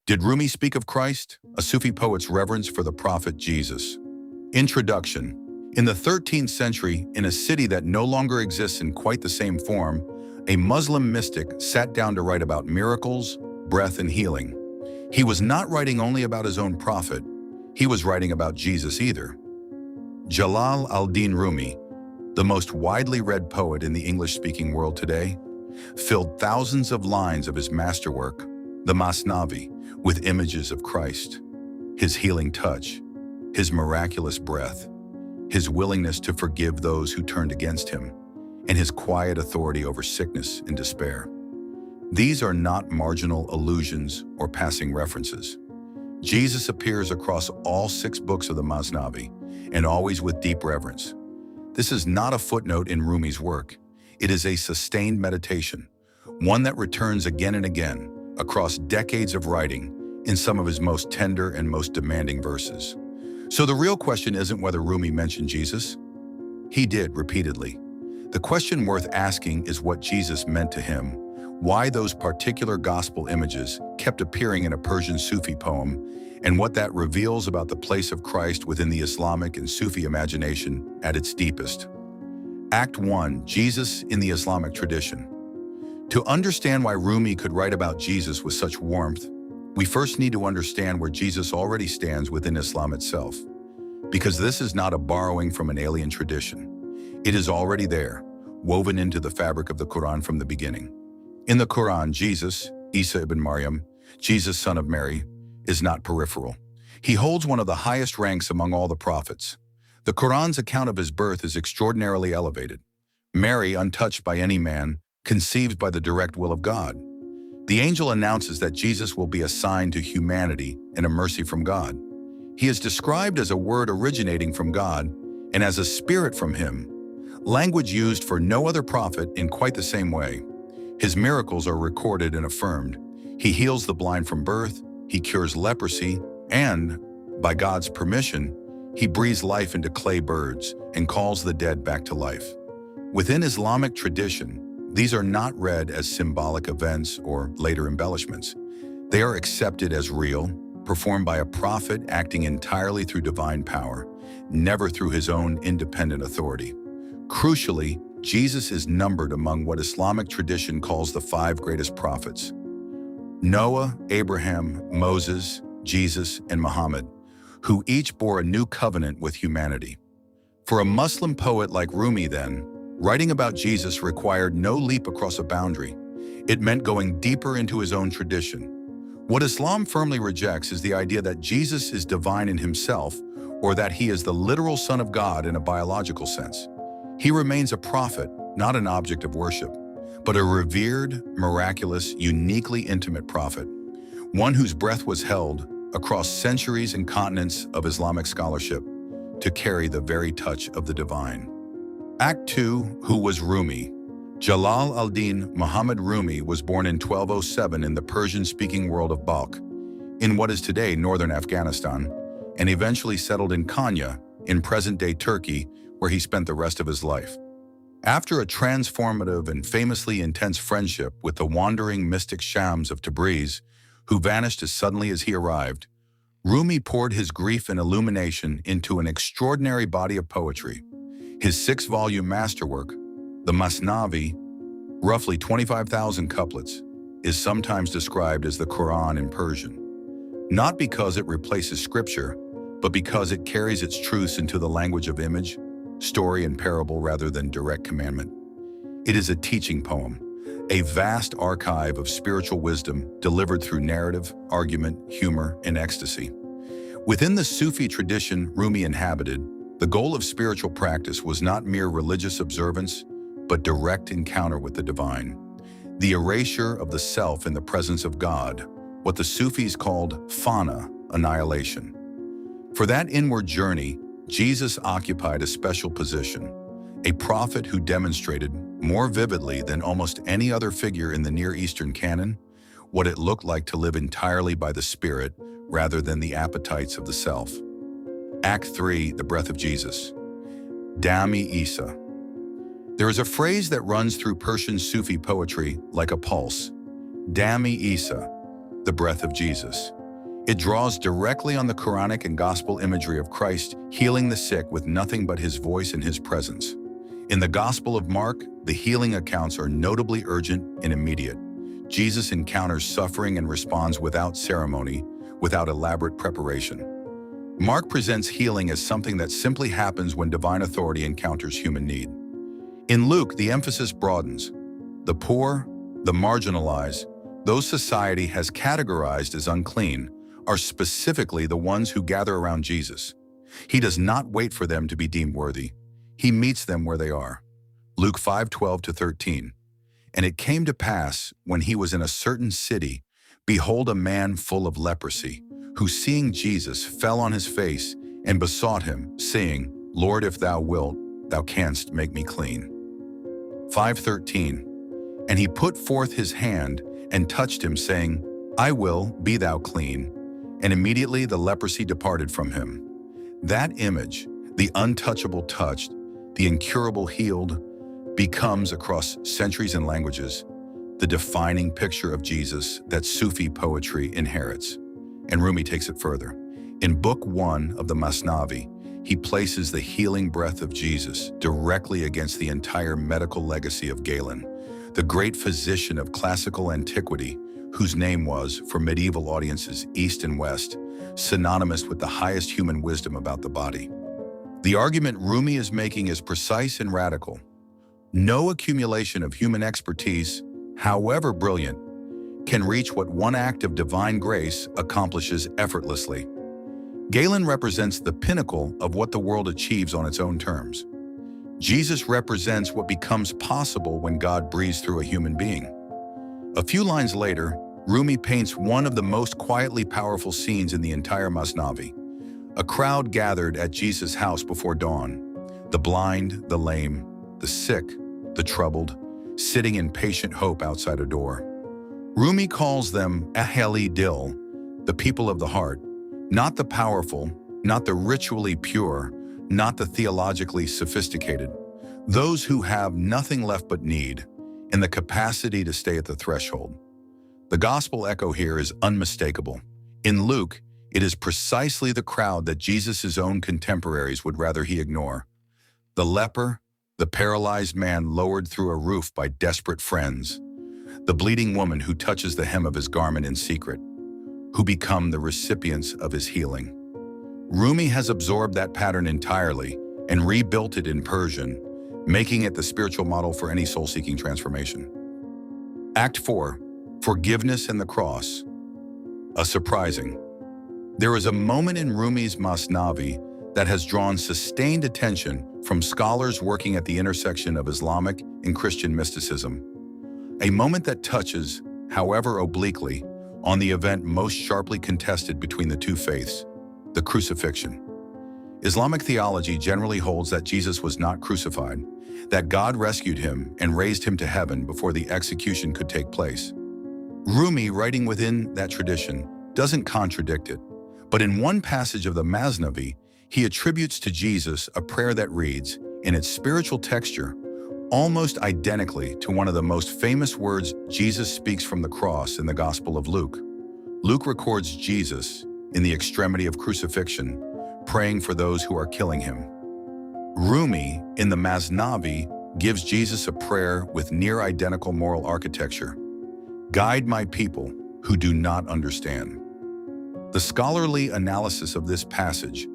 Did Rumi speak of Christ? A Sufi poet's reverence for the prophet Jesus. Introduction. In the 13th century, in a city that no longer exists in quite the same form, a Muslim mystic sat down to write about miracles, breath, and healing. He was not writing only about his own prophet, he was writing about Jesus either. Jalal al-Din Rumi, the most widely read poet in the English-speaking world today, filled thousands of lines of his masterwork, the Masnavi, with images of Christ, his healing touch, his miraculous breath, his willingness to forgive those who turned against him, and his quiet authority over sickness and despair. These are not marginal allusions or passing references. Jesus appears across all 6 books of the Masnavi, and always with deep reverence. This is not a footnote in Rumi's work. It is a sustained meditation, one that returns again and again across decades of writing in some of his most tender and most demanding verses. So the real question isn't whether Rumi mentioned Jesus. He did repeatedly. The question worth asking is what Jesus meant to him, why those particular gospel images kept appearing in a Persian Sufi poem, and what that reveals about the place of Christ within the Islamic and Sufi imagination at its deepest. Act 1. Jesus in the Islamic tradition. To understand why Rumi could write about Jesus with such warmth, we first need to understand where Jesus already stands within Islam itself. Because this is not a borrowing from an alien tradition. It is already there, woven into the fabric of the Qur'an from the beginning. In the Qur'an, Jesus, Isa ibn Maryam, Jesus son of Mary, is not peripheral. He holds one of the highest ranks among all the prophets. The Qur'an's account of his birth is extraordinarily elevated. Mary, untouched by any man, conceived by the direct will of God. The angel announces that Jesus will be a sign to humanity and a mercy from God. He is described as a word originating from God and as a spirit from him, language used for no other prophet in quite the same way. His miracles are recorded and affirmed. He heals the blind from birth, he cures leprosy, and, by God's permission, he breathes life into clay birds and calls the dead back to life. Within Islamic tradition, these are not read as symbolic events or later embellishments. They are accepted as real, performed by a prophet acting entirely through divine power, never through his own independent authority. Crucially, Jesus is numbered among what Islamic tradition calls the 5 greatest prophets: Noah, Abraham, Moses, Jesus, and Muhammad, who each bore a new covenant with humanity. For a Muslim poet like Rumi, then, writing about Jesus required no leap across a boundary. It meant going deeper into his own tradition. What Islam firmly rejects is the idea that Jesus is divine in himself, or that he is the literal Son of God in a biological sense. He remains a prophet, not an object of worship, but a revered, miraculous, uniquely intimate prophet, one whose breath was held across centuries and continents of Islamic scholarship to carry the very touch of the divine. Act 2. Who was Rumi? Jalal al-Din Muhammad Rumi was born in 1207 in the Persian-speaking world of Balkh, in what is today northern Afghanistan, and eventually settled in Konya, in present-day Turkey, where he spent the rest of his life. After a transformative and famously intense friendship with the wandering mystic Shams of Tabriz, who vanished as suddenly as he arrived, Rumi poured his grief and illumination into an extraordinary body of poetry. His 6-volume masterwork, the Masnavi, roughly 25,000 couplets, is sometimes described as the Qur'an in Persian. Not because it replaces scripture, but because it carries its truths into the language of image, story, and parable rather than direct commandment. It is a teaching poem, a vast archive of spiritual wisdom delivered through narrative, argument, humor, and ecstasy. Within the Sufi tradition Rumi inhabited, the goal of spiritual practice was not mere religious observance, but direct encounter with the divine. The erasure of the self in the presence of God, what the Sufis called fana, annihilation. For that inward journey, Jesus occupied a special position, a prophet who demonstrated, more vividly than almost any other figure in the Near Eastern canon, what it looked like to live entirely by the Spirit rather than the appetites of the self. Act 3. The breath of Jesus. Dami Isa. There is a phrase that runs through Persian Sufi poetry like a pulse. Dami Isa, the breath of Jesus. It draws directly on the Quranic and gospel imagery of Christ healing the sick with nothing but his voice and his presence. In the Gospel of Mark, the healing accounts are notably urgent and immediate. Jesus encounters suffering and responds without ceremony, without elaborate preparation. Mark presents healing as something that simply happens when divine authority encounters human need. In Luke, the emphasis broadens. The poor, the marginalized, those society has categorized as unclean, are specifically the ones who gather around Jesus. He does not wait for them to be deemed worthy. He meets them where they are. Luke 5:12-13. And it came to pass, when he was in a certain city, behold, a man full of leprosy, who seeing Jesus fell on his face and besought him, saying, Lord, if thou wilt, thou canst make me clean. 5:13. And he put forth his hand and touched him, saying, I will, be thou clean. And immediately the leprosy departed from him. That image, the untouchable touched, the incurable healed, becomes, across centuries and languages, the defining picture of Jesus that Sufi poetry inherits. And Rumi takes it further. In Book 1 of the Masnavi, he places the healing breath of Jesus directly against the entire medical legacy of Galen, the great physician of classical antiquity, whose name was, for medieval audiences east and west, synonymous with the highest human wisdom about the body. The argument Rumi is making is precise and radical. No accumulation of human expertise, however brilliant, can reach what one act of divine grace accomplishes effortlessly. Galen represents the pinnacle of what the world achieves on its own terms. Jesus represents what becomes possible when God breathes through a human being. A few lines later, Rumi paints one of the most quietly powerful scenes in the entire Masnavi. A crowd gathered at Jesus' house before dawn. The blind, the lame, the sick, the troubled, sitting in patient hope outside a door. Rumi calls them Ahli Dil, the people of the heart, not the powerful, not the ritually pure, not the theologically sophisticated, those who have nothing left but need and the capacity to stay at the threshold. The gospel echo here is unmistakable. In Luke, it is precisely the crowd that Jesus' own contemporaries would rather he ignore. The leper, the paralyzed man lowered through a roof by desperate friends, the bleeding woman who touches the hem of his garment in secret, who become the recipients of his healing. Rumi has absorbed that pattern entirely and rebuilt it in Persian, making it the spiritual model for any soul-seeking transformation. Act 4. Forgiveness and the Cross. A surprising. There is a moment in Rumi's Masnavi that has drawn sustained attention from scholars working at the intersection of Islamic and Christian mysticism. A moment that touches, however obliquely, on the event most sharply contested between the two faiths, the crucifixion. Islamic theology generally holds that Jesus was not crucified, that God rescued him and raised him to heaven before the execution could take place. Rumi, writing within that tradition, doesn't contradict it, but in one passage of the Masnavi, he attributes to Jesus a prayer that reads, in its spiritual texture, almost identically to one of the most famous words Jesus speaks from the cross in the Gospel of Luke. Luke records Jesus, in the extremity of crucifixion, praying for those who are killing him. Rumi, in the Masnavi, gives Jesus a prayer with near-identical moral architecture. Guide my people who do not understand. The scholarly analysis of this passage,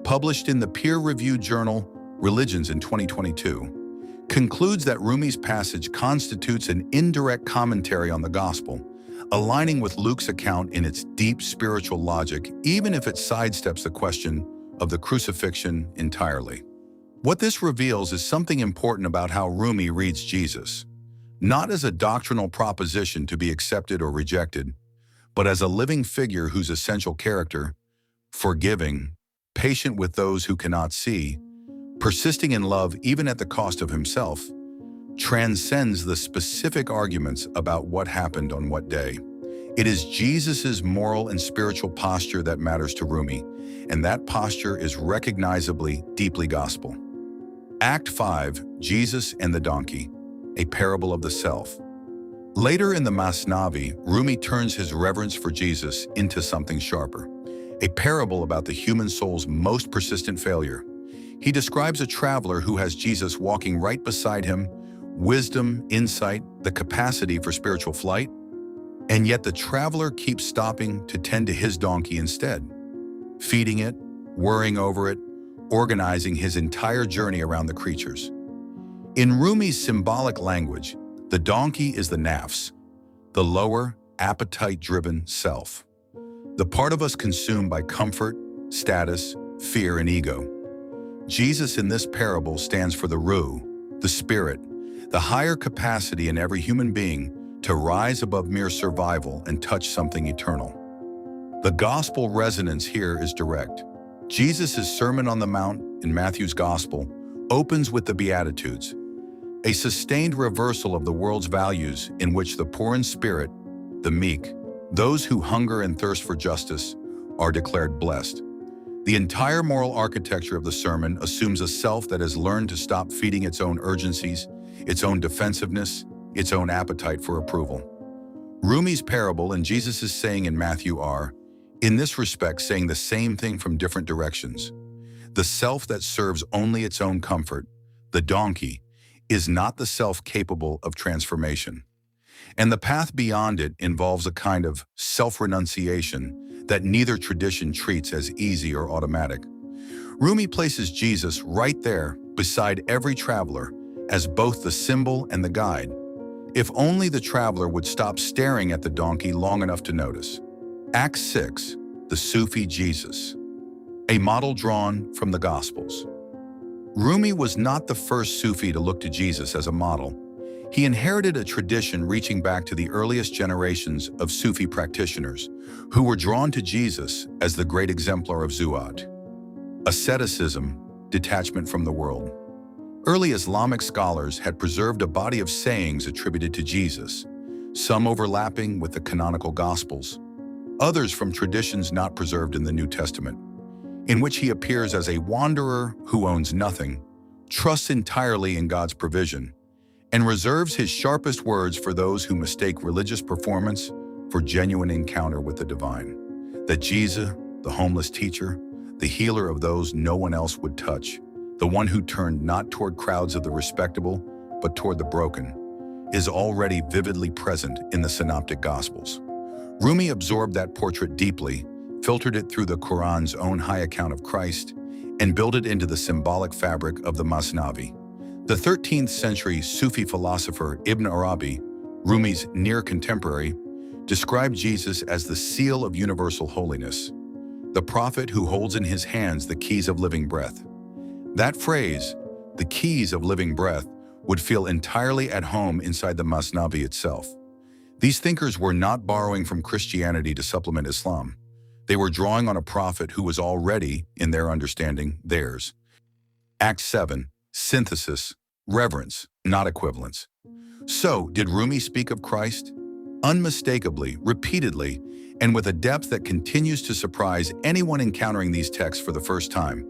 published in the peer-reviewed journal Religions in 2022, concludes that Rumi's passage constitutes an indirect commentary on the gospel, aligning with Luke's account in its deep spiritual logic, even if it sidesteps the question of the crucifixion entirely. What this reveals is something important about how Rumi reads Jesus, not as a doctrinal proposition to be accepted or rejected, but as a living figure whose essential character, forgiving, patient with those who cannot see, persisting in love even at the cost of himself, transcends the specific arguments about what happened on what day. It is Jesus's moral and spiritual posture that matters to Rumi, and that posture is recognizably deeply gospel. Act 5, Jesus and the Donkey, a parable of the self. Later in the Masnavi, Rumi turns his reverence for Jesus into something sharper, a parable about the human soul's most persistent failure. He describes a traveler who has Jesus walking right beside him, wisdom, insight, the capacity for spiritual flight, and yet the traveler keeps stopping to tend to his donkey instead, feeding it, worrying over it, organizing his entire journey around the creatures. In Rumi's symbolic language, the donkey is the nafs, the lower, appetite-driven self, the part of us consumed by comfort, status, fear, and ego. Jesus in this parable stands for the ruh, the spirit, the higher capacity in every human being to rise above mere survival and touch something eternal. The gospel resonance here is direct. Jesus' Sermon on the Mount in Matthew's Gospel opens with the Beatitudes, a sustained reversal of the world's values in which the poor in spirit, the meek, those who hunger and thirst for justice, are declared blessed. The entire moral architecture of the sermon assumes a self that has learned to stop feeding its own urgencies, its own defensiveness, its own appetite for approval. Rumi's parable and Jesus' saying in Matthew are, in this respect, saying the same thing from different directions. The self that serves only its own comfort, the donkey, is not the self capable of transformation. And the path beyond it involves a kind of self-renunciation that neither tradition treats as easy or automatic. Rumi places Jesus right there beside every traveler as both the symbol and the guide. If only the traveler would stop staring at the donkey long enough to notice. Act 6, the Sufi Jesus, a model drawn from the Gospels. Rumi was not the first Sufi to look to Jesus as a model. He inherited a tradition reaching back to the earliest generations of Sufi practitioners who were drawn to Jesus as the great exemplar of zuhud, asceticism, detachment from the world. Early Islamic scholars had preserved a body of sayings attributed to Jesus, some overlapping with the canonical Gospels, others from traditions not preserved in the New Testament, in which he appears as a wanderer who owns nothing, trusts entirely in God's provision, and reserves his sharpest words for those who mistake religious performance for genuine encounter with the divine. That Jesus, the homeless teacher, the healer of those no one else would touch, the one who turned not toward crowds of the respectable, but toward the broken, is already vividly present in the Synoptic Gospels. Rumi absorbed that portrait deeply, filtered it through the Qur'an's own high account of Christ, and built it into the symbolic fabric of the Masnavi. The 13th century Sufi philosopher Ibn Arabi, Rumi's near contemporary, described Jesus as the seal of universal holiness, the prophet who holds in his hands the keys of living breath. That phrase, the keys of living breath, would feel entirely at home inside the Masnavi itself. These thinkers were not borrowing from Christianity to supplement Islam. They were drawing on a prophet who was already, in their understanding, theirs. Act 7, synthesis, reverence, not equivalence. So, did Rumi speak of Christ? Unmistakably, repeatedly, and with a depth that continues to surprise anyone encountering these texts for the first time.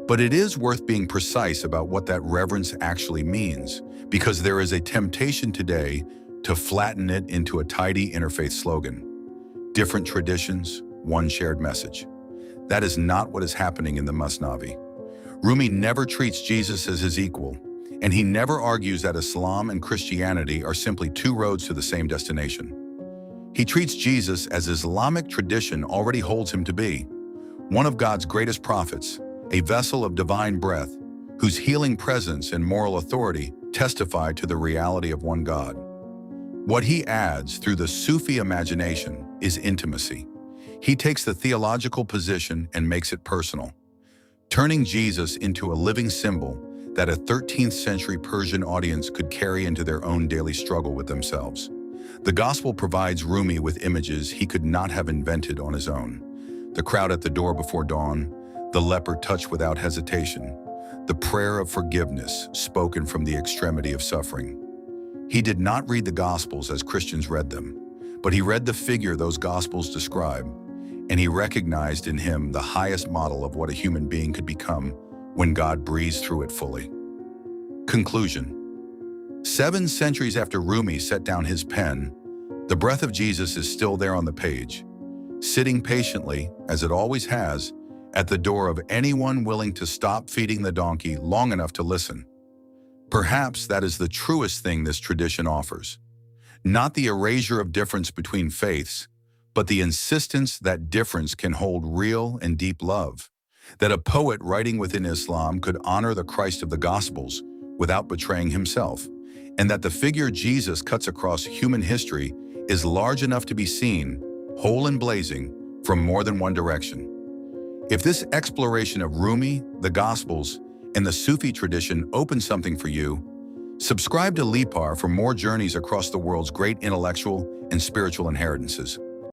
But it is worth being precise about what that reverence actually means, because there is a temptation today to flatten it into a tidy interfaith slogan. Different traditions, one shared message. That is not what is happening in the Masnavi. Rumi never treats Jesus as his equal, and he never argues that Islam and Christianity are simply two roads to the same destination. He treats Jesus as Islamic tradition already holds him to be, one of God's greatest prophets, a vessel of divine breath, whose healing presence and moral authority testify to the reality of one God. What he adds through the Sufi imagination is intimacy. He takes the theological position and makes it personal, turning Jesus into a living symbol that a 13th century Persian audience could carry into their own daily struggle with themselves. The Gospel provides Rumi with images he could not have invented on his own. The crowd at the door before dawn, the leper touched without hesitation, the prayer of forgiveness spoken from the extremity of suffering. He did not read the Gospels as Christians read them, but he read the figure those Gospels describe, and he recognized in him the highest model of what a human being could become when God breathes through it fully. Conclusion. 7 centuries after Rumi set down his pen, the breath of Jesus is still there on the page, sitting patiently, as it always has, at the door of anyone willing to stop feeding the donkey long enough to listen. Perhaps that is the truest thing this tradition offers. Not the erasure of difference between faiths, but the insistence that difference can hold real and deep love. That a poet writing within Islam could honor the Christ of the Gospels without betraying himself, and that the figure Jesus cuts across human history is large enough to be seen, whole and blazing, from more than one direction. If this exploration of Rumi, the Gospels, and the Sufi tradition opens something for you, subscribe to Lipar for more journeys across the world's great intellectual and spiritual inheritances.